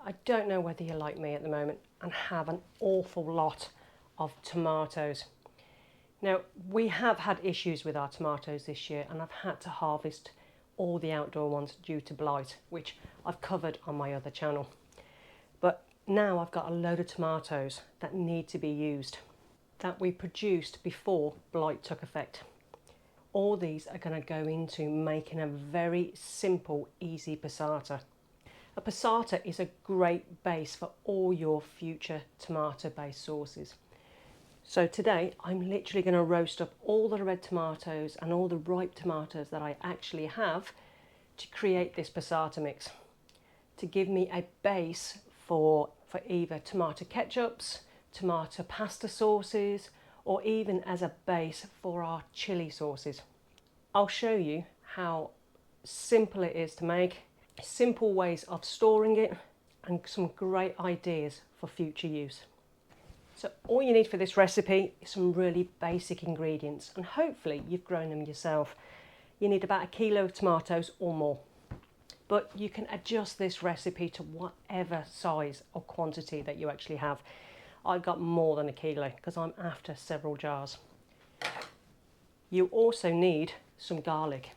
I don't know whether you're like me at the moment and have an awful lot of tomatoes. Now, we have had issues with our tomatoes this year, and I've had to harvest all the outdoor ones due to blight, which I've covered on my other channel. But now I've got a load of tomatoes that need to be used, that we produced before blight took effect. All these are going to go into making a very simple, easy passata. A passata is a great base for all your future tomato-based sauces. So today I'm literally going to roast up all the red tomatoes and all the ripe tomatoes that I actually have to create this passata mix, to give me a base for either tomato ketchups, tomato pasta sauces, or even as a base for our chili sauces. I'll show you how simple it is to make, simple ways of storing it, and some great ideas for future use. So all you need for this recipe is some really basic ingredients, and hopefully you've grown them yourself. You need about 1 kilo of tomatoes or more, but you can adjust this recipe to whatever size or quantity that you actually have. I've got more than 1 kilo because I'm after several jars. You also need some garlic.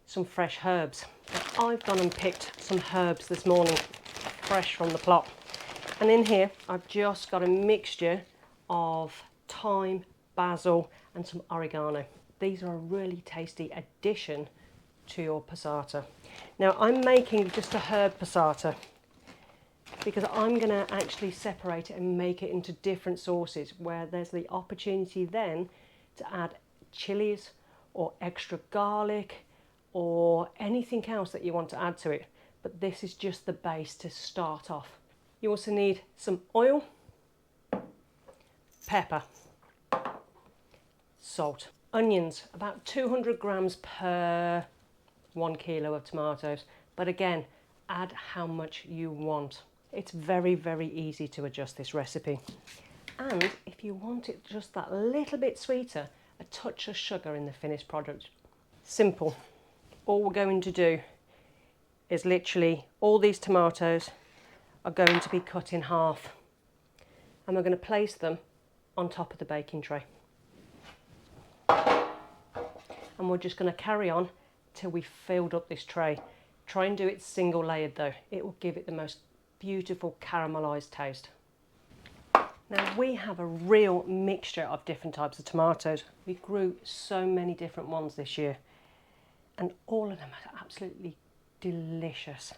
Some fresh herbs. I've gone and picked some herbs this morning, fresh from the plot. And in here, I've just got a mixture of thyme, basil, and some oregano. These are a really tasty addition to your passata. Now, I'm making just a herb passata because I'm going to actually separate it and make it into different sauces where there's the opportunity then to add chilies or extra garlic or anything else that you want to add to it, but this is just the base to start off. You also need some oil, pepper, salt, onions, about 200 grams per 1 kilo of tomatoes, but again, add how much you want. It's very, very easy to adjust this recipe. And if you want it just that little bit sweeter, a touch of sugar in the finished product. Simple. All we're going to do is literally all these tomatoes are going to be cut in half, and we're going to place them on top of the baking tray. And we're just going to carry on till we've filled up this tray. Try and do it single layered though. It will give it the most beautiful caramelized taste. Now we have a real mixture of different types of tomatoes. We grew so many different ones this year, and all of them are absolutely delicious.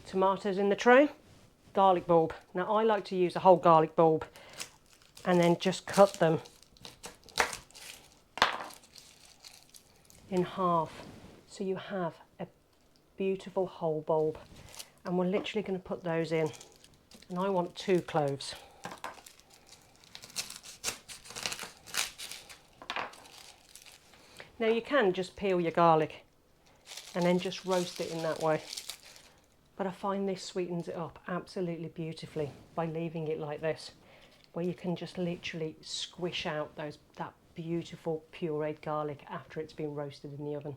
Tomatoes in the tray, garlic bulb. Now I like to use a whole garlic bulb and then just cut them in half so you have a beautiful whole bulb. And we're literally going to put those in, and I want 2 cloves. Now you can just peel your garlic and then just roast it in that way, but I find this sweetens it up absolutely beautifully by leaving it like this, where you can just literally squish out that beautiful pureed garlic after it's been roasted in the oven.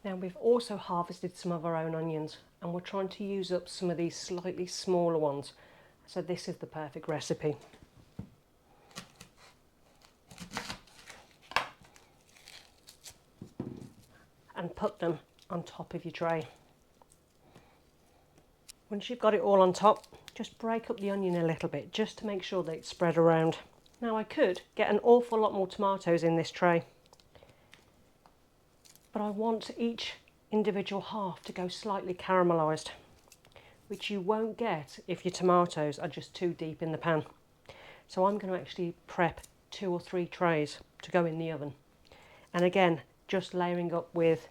Now we've also harvested some of our own onions, and we're trying to use up some of these slightly smaller ones, so this is the perfect recipe. And put them on top of your tray. Once you've got it all on top, just break up the onion a little bit just to make sure that it's spread around. Now I could get an awful lot more tomatoes in this tray, but I want each individual half to go slightly caramelised, which you won't get if your tomatoes are just too deep in the pan. So I'm going to actually prep 2 or 3 trays to go in the oven. And again, just layering up with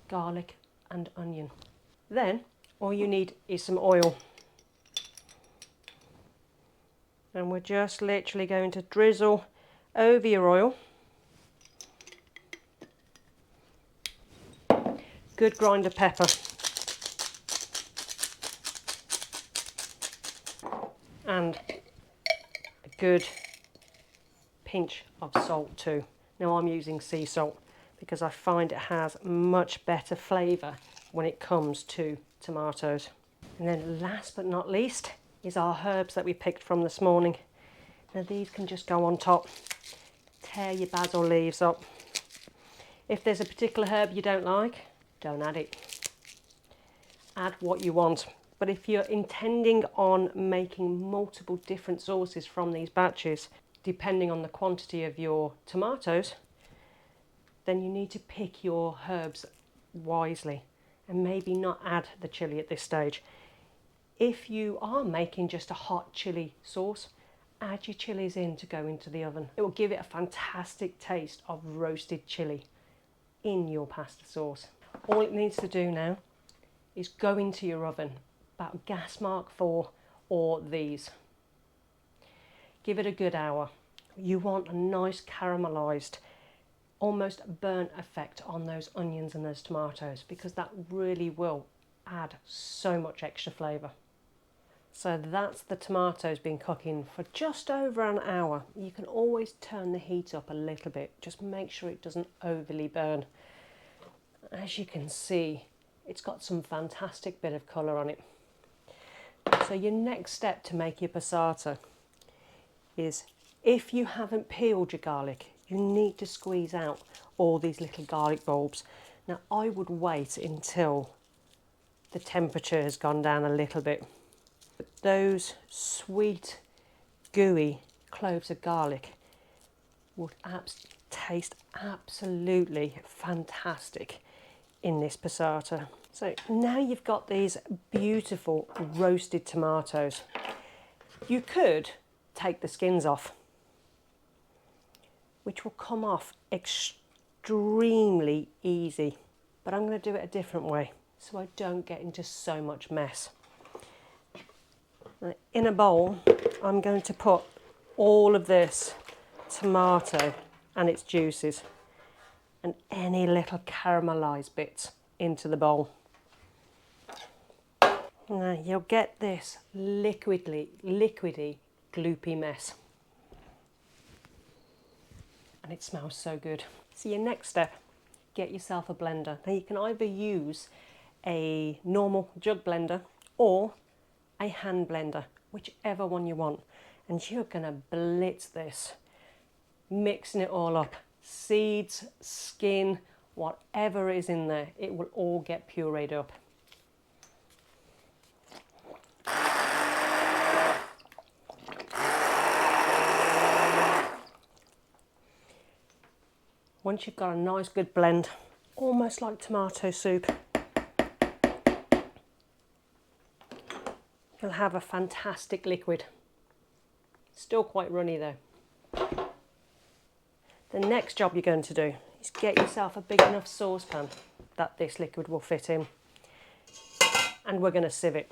garlic and onion. Then all you need is some oil. And we're just literally going to drizzle over your oil. Good grind of pepper. And a good pinch of salt too. Now I'm using sea salt because I find it has much better flavour when it comes to tomatoes. And then last but not least is our herbs that we picked from this morning. Now these can just go on top. Tear your basil leaves up. If there's a particular herb you don't like, don't add it. Add what you want. But if you're intending on making multiple different sauces from these batches, depending on the quantity of your tomatoes, then you need to pick your herbs wisely and maybe not add the chilli at this stage. If you are making just a hot chilli sauce, add your chilies in to go into the oven. It will give it a fantastic taste of roasted chilli in your pasta sauce. All it needs to do now is go into your oven, about gas mark 4 or these. Give it a good hour. You want a nice caramelised, almost burnt effect on those onions and those tomatoes, because that really will add so much extra flavour. So that's the tomatoes been cooking for just over an hour. You can always turn the heat up a little bit, just make sure it doesn't overly burn. As you can see, it's got some fantastic bit of colour on it. So your next step to make your passata is, if you haven't peeled your garlic, you need to squeeze out all these little garlic bulbs. Now I would wait until the temperature has gone down a little bit. But those sweet, gooey cloves of garlic would taste absolutely fantastic in this passata. So now you've got these beautiful roasted tomatoes. You could take the skins off, which will come off extremely easy, but I'm going to do it a different way so I don't get into so much mess. In a bowl, I'm going to put all of this tomato and its juices and any little caramelised bits into the bowl. Now you'll get this liquidy, gloopy mess. And it smells so good. So your next step, get yourself a blender. Now you can either use a normal jug blender or a hand blender, whichever one you want. And you're gonna blitz this, mixing it all up. Seeds, skin, whatever is in there, it will all get pureed up. Once you've got a nice good blend, almost like tomato soup, you'll have a fantastic liquid. Still quite runny though. The next job you're going to do is get yourself a big enough saucepan that this liquid will fit in, and we're going to sieve it.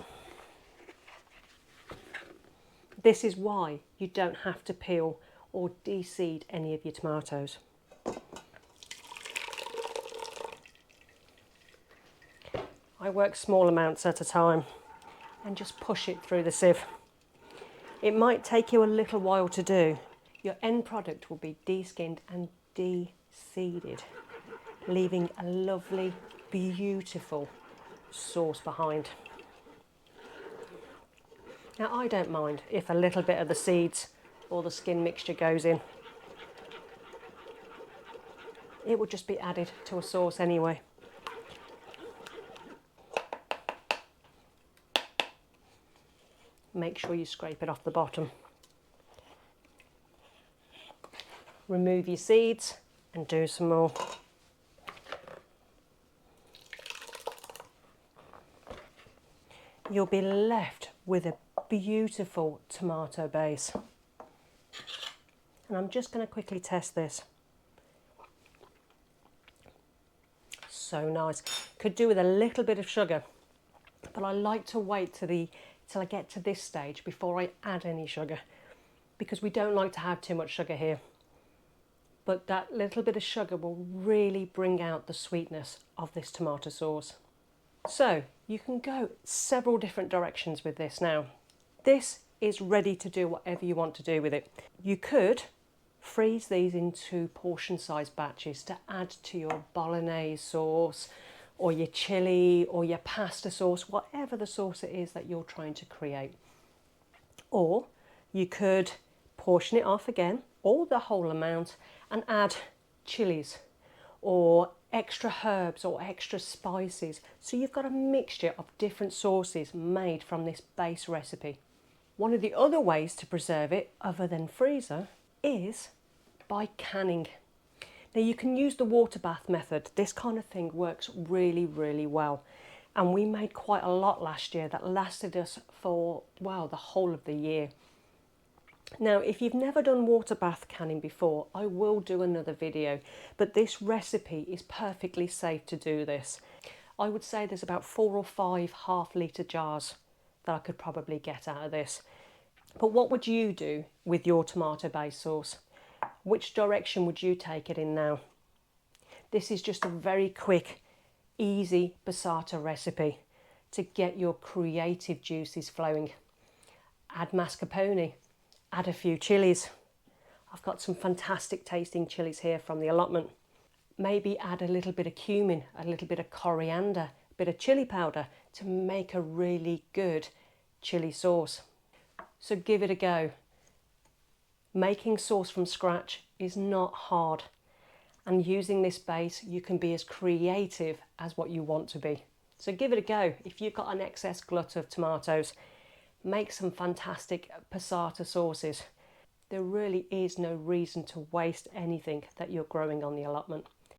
This is why you don't have to peel or de-seed any of your tomatoes. I work small amounts at a time and just push it through the sieve. It might take you a little while to do. Your end product will be de-skinned and de-seeded, leaving a lovely, beautiful sauce behind. Now I don't mind if a little bit of the seeds or the skin mixture goes in. It will just be added to a sauce anyway. Make sure you scrape it off the bottom. Remove your seeds and do some more. You'll be left with a beautiful tomato base. And I'm just going to quickly test this. So nice. Could do with a little bit of sugar, but I like to wait till I get to this stage before I add any sugar, because we don't like to have too much sugar here. But that little bit of sugar will really bring out the sweetness of this tomato sauce. So you can go several different directions with this now. This is ready to do whatever you want to do with it. You could freeze these into portion-sized batches to add to your bolognese sauce or your chili or your pasta sauce, whatever the sauce it is that you're trying to create. Or you could portion it off again, or the whole amount, and add chilies or extra herbs or extra spices. So you've got a mixture of different sauces made from this base recipe. One of the other ways to preserve it, other than freezer, is by canning. Now you can use the water bath method. This kind of thing works really, really well. And we made quite a lot last year that lasted us for, wow, the whole of the year. Now, if you've never done water bath canning before, I will do another video, but this recipe is perfectly safe to do this. I would say there's about 4 or 5 half-litre jars that I could probably get out of this. But what would you do with your tomato-based sauce? Which direction would you take it in now? This is just a very quick, easy passata recipe to get your creative juices flowing. Add mascarpone, add a few chilies. I've got some fantastic tasting chilies here from the allotment. Maybe add a little bit of cumin, a little bit of coriander, a bit of chili powder to make a really good chili sauce. So give it a go. Making sauce from scratch is not hard, and using this base you can be as creative as what you want to be. So give it a go. If you've got an excess glut of tomatoes, make some fantastic passata sauces. There really is no reason to waste anything that you're growing on the allotment.